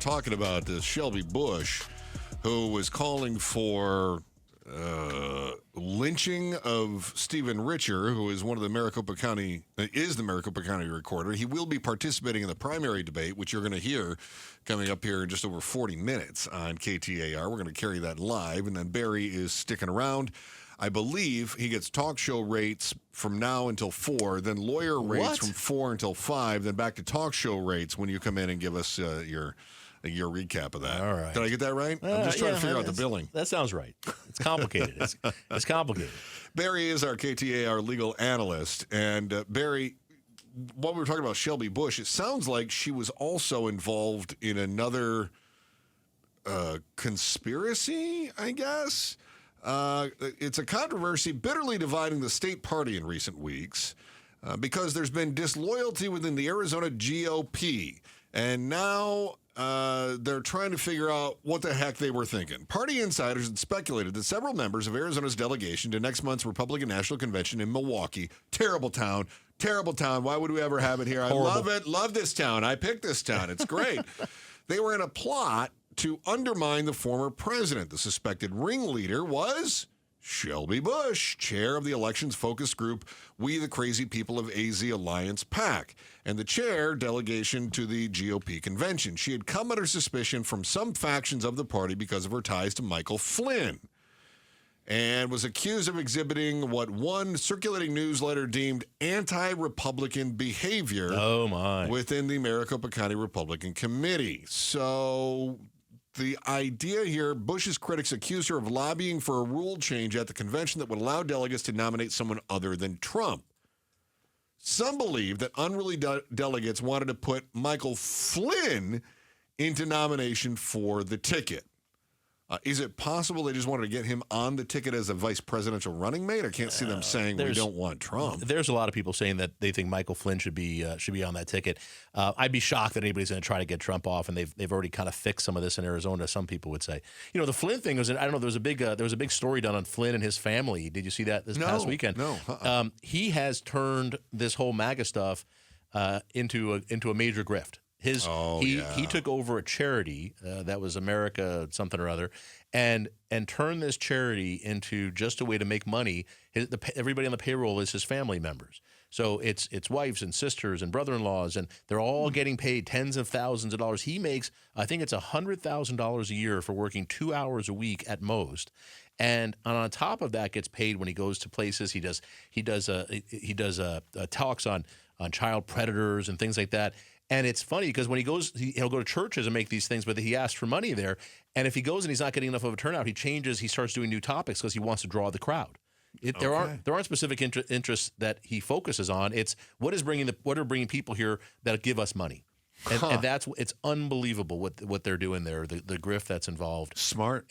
talking about Shelby Bush, who was calling for lynching of Stephen Richer, who is one of the Maricopa County recorder. He will be participating in the primary debate, which you're going to hear coming up here in just over 40 minutes on KTAR. We're going to carry that live, and then Barry is sticking around. I believe he gets talk show rates from now until 4, then lawyer rates from 4 until 5, then back to talk show rates when you come in and give us your recap of that. All right. Did I get that right? I'm just trying to figure out the billing. That sounds right. It's complicated. It's complicated. Barry is our KTAR legal analyst. And Barry, while we were talking about Shelby Bush, it sounds like she was also involved in another conspiracy, I guess. It's a controversy bitterly dividing the state party in recent weeks because there's been disloyalty within the Arizona GOP. And now they're trying to figure out what the heck they were thinking. Party insiders had speculated that several members of Arizona's delegation to next month's Republican National Convention in Milwaukee, terrible town, why would we ever have it here? I love it, love this town. I picked this town. It's great. They were in a plot to undermine the former president. The suspected ringleader was Shelby Bush, chair of the elections focus group We the Crazy People of AZ Alliance PAC, and the chair delegation to the GOP convention. She had come under suspicion from some factions of the party because of her ties to Michael Flynn, and was accused of exhibiting what one circulating newsletter deemed anti-Republican behavior within the Maricopa County Republican Committee. So the idea here, Bush's critics accuse her of lobbying for a rule change at the convention that would allow delegates to nominate someone other than Trump. Some believe that unruly delegates wanted to put Michael Flynn into nomination for the ticket. Is it possible they just wanted to get him on the ticket as a vice presidential running mate? I can't see them saying we don't want Trump. There's a lot of people saying that they think Michael Flynn should be on that ticket. I'd be shocked that anybody's going to try to get Trump off, and they've already kind of fixed some of this in Arizona. Some people would say, the Flynn thing was, I don't know, there was a big story done on Flynn and his family. Did you see that this past weekend? No. He has turned this whole MAGA stuff into a major grift. He took over a charity that was America something or other, and turned this charity into just a way to make money. Everybody on the payroll is his family members. So it's wives and sisters and brother-in-laws, and they're all getting paid tens of thousands of dollars. He makes, I think it's $100,000 a year for working 2 hours a week at most. And on top of that, gets paid when he goes to places. He does talks on child predators and things like that. And it's funny because when he goes, he'll go to churches and make these things, but he asks for money there. And if he goes and he's not getting enough of a turnout, he starts doing new topics because he wants to draw the crowd. There aren't specific interests that he focuses on. It's what are bringing people here that give us money. And it's unbelievable what they're doing there, the grift that's involved. Smart.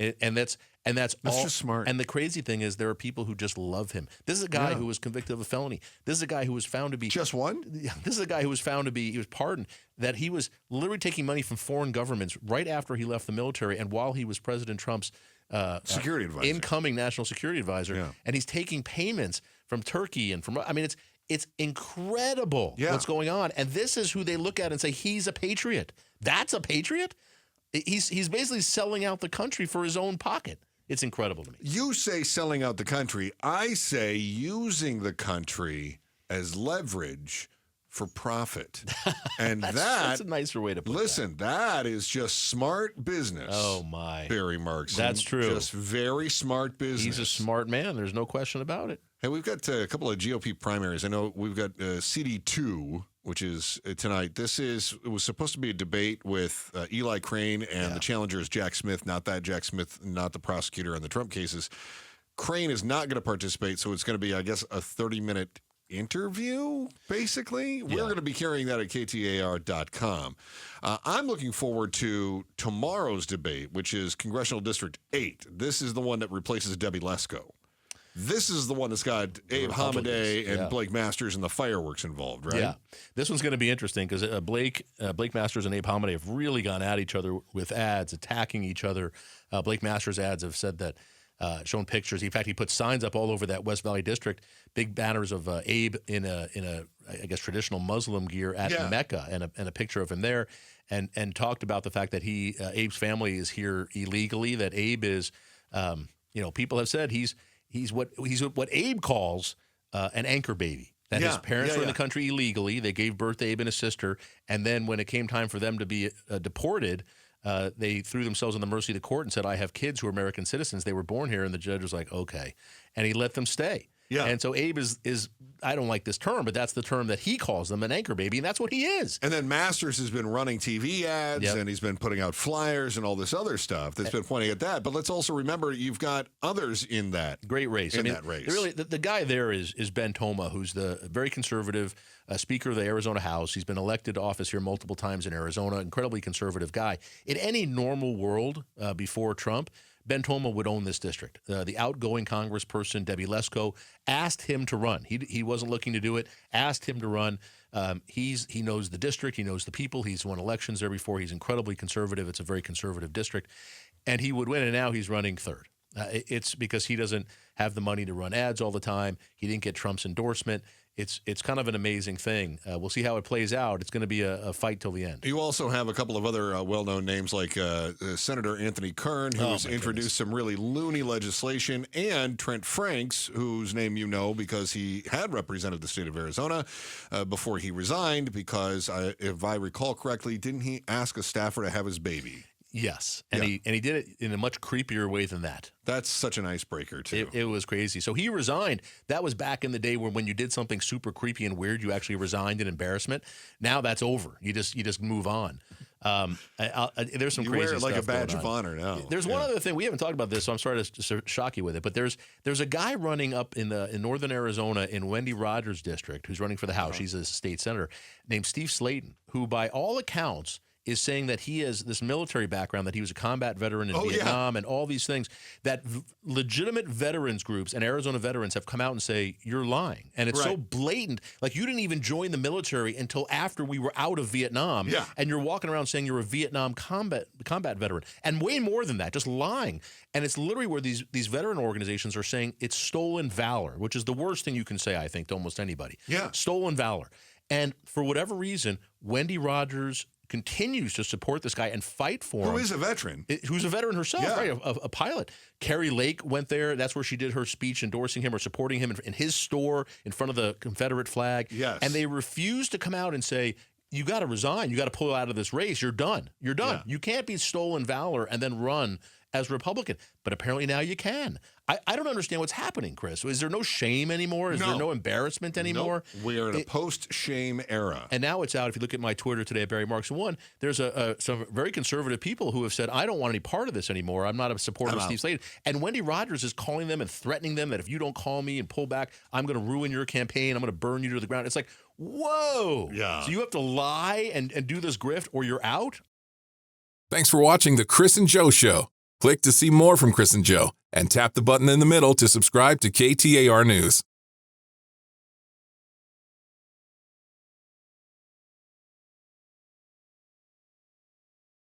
That's all, just smart. And the crazy thing is there are people who just love him. This is a guy who was convicted of a felony. This is a guy who was found to be... Just one? This is a guy who was found to be... He was pardoned. That he was literally taking money from foreign governments right after he left the military and while he was President Trump's security advisor, incoming national security advisor. Yeah. And he's taking payments from Turkey and from... I mean, it's incredible what's going on. And this is who they look at and say, he's a patriot. That's a patriot? He's basically selling out the country for his own pocket. It's incredible to me. You say selling out the country. I say using the country as leverage for profit. And that's a nicer way to put it. Listen, that is just smart business. Oh, my. Barry Markson. That's true. Just very smart business. He's a smart man. There's no question about it. Hey, we've got a couple of GOP primaries. I know we've got CD2, which is tonight. It was supposed to be a debate with Eli Crane, and the challenger is Jack Smith, not the prosecutor on the Trump cases. Crane is not going to participate, so it's going to be, I guess, a 30-minute interview, basically. We're going to be carrying that at KTAR.com. I'm looking forward to tomorrow's debate, which is Congressional District 8. This is the one that replaces Debbie Lesko. This is the one that's got Abe Hamadeh and Blake Masters and the fireworks involved, right? Yeah. This one's going to be interesting because Blake Masters and Abe Hamadeh have really gone at each other with ads, attacking each other. Blake Masters' ads have said that, shown pictures. In fact, he put signs up all over that West Valley district, big banners of Abe in a I guess, traditional Muslim gear at Mecca, and a picture of him there. and talked about the fact that Abe's family is here illegally. That Abe is, people have said he's what Abe calls an anchor baby. That his parents were in the country illegally. They gave birth to Abe and his sister, and then when it came time for them to be deported, they threw themselves on the mercy of the court and said, "I have kids who are American citizens. They were born here," and the judge was like, "Okay," and he let them stay. Yeah. And so Abe is I don't like this term, but that's the term that he calls them, an anchor baby, and that's what he is. And then Masters has been running TV ads, and he's been putting out flyers and all this other stuff that's been pointing at that. But let's also remember you've got others in that great race. That race. Really, the guy there is Ben Toma, who's the very conservative Speaker of the Arizona House. He's been elected to office here multiple times in Arizona, incredibly conservative guy. In any normal world before Trump, Ben Toma would own this district. The outgoing congressperson, Debbie Lesko, asked him to run. He wasn't looking to do it, asked him to run. He knows the district. He knows the people. He's won elections there before. He's incredibly conservative. It's a very conservative district. And he would win, and now he's running third. It's because he doesn't have the money to run ads all the time. He didn't get Trump's endorsement. It's kind of an amazing thing. We'll see how it plays out. It's going to be a fight till the end. You also have a couple of other well-known names like Senator Anthony Kern, who has introduced some really loony legislation, and Trent Franks, whose name you know because he had represented the state of Arizona before he resigned because, if I recall correctly, didn't he ask a staffer to have his baby? Yes, and he did it in a much creepier way than that. That's such an icebreaker, too. It was crazy. So he resigned. That was back in the day when you did something super creepy and weird, you actually resigned in embarrassment. Now that's over. You just move on. There's some crazy stuff. You wear it like a badge of honor now. There's one other thing. We haven't talked about this, so I'm sorry to shock you with it. But there's a guy running up in northern Arizona in Wendy Rogers' district who's running for the House. He's a state senator named Steve Slayton, who by all accounts is saying that he has this military background, that he was a combat veteran in Vietnam and all these things, that legitimate veterans groups and Arizona veterans have come out and say, you're lying. And it's so blatant. Like, you didn't even join the military until after we were out of Vietnam. Yeah. And you're walking around saying you're a Vietnam combat veteran. And way more than that, just lying. And it's literally where these veteran organizations are saying it's stolen valor, which is the worst thing you can say, I think, to almost anybody. Yeah. Stolen valor. And for whatever reason, Wendy Rogers continues to support this guy and fight for him. Who is a veteran. Who's a veteran herself, right? A pilot. Carrie Lake went there. That's where she did her speech endorsing him or supporting him in his store in front of the Confederate flag. Yes. And they refused to come out and say, you got to resign. You got to pull out of this race. You're done. You're done. Yeah. You can't be stolen valor and then run as Republican. But apparently now you can. I don't understand what's happening, Chris. Is there no shame anymore? Is there no embarrassment anymore? Nope. We're in a post-shame era. And now it's out. If you look at my Twitter today at Barry Markson 1, there's some very conservative people who have said, I don't want any part of this anymore. I'm not a supporter of Steve Slayton. And Wendy Rogers is calling them and threatening them that if you don't call me and pull back, I'm going to ruin your campaign. I'm going to burn you to the ground. It's like, whoa. Yeah. So you have to lie and do this grift or you're out? Thanks for watching The Chris and Joe Show. Click to see more from Chris and Joe and tap the button in the middle to subscribe to KTAR News.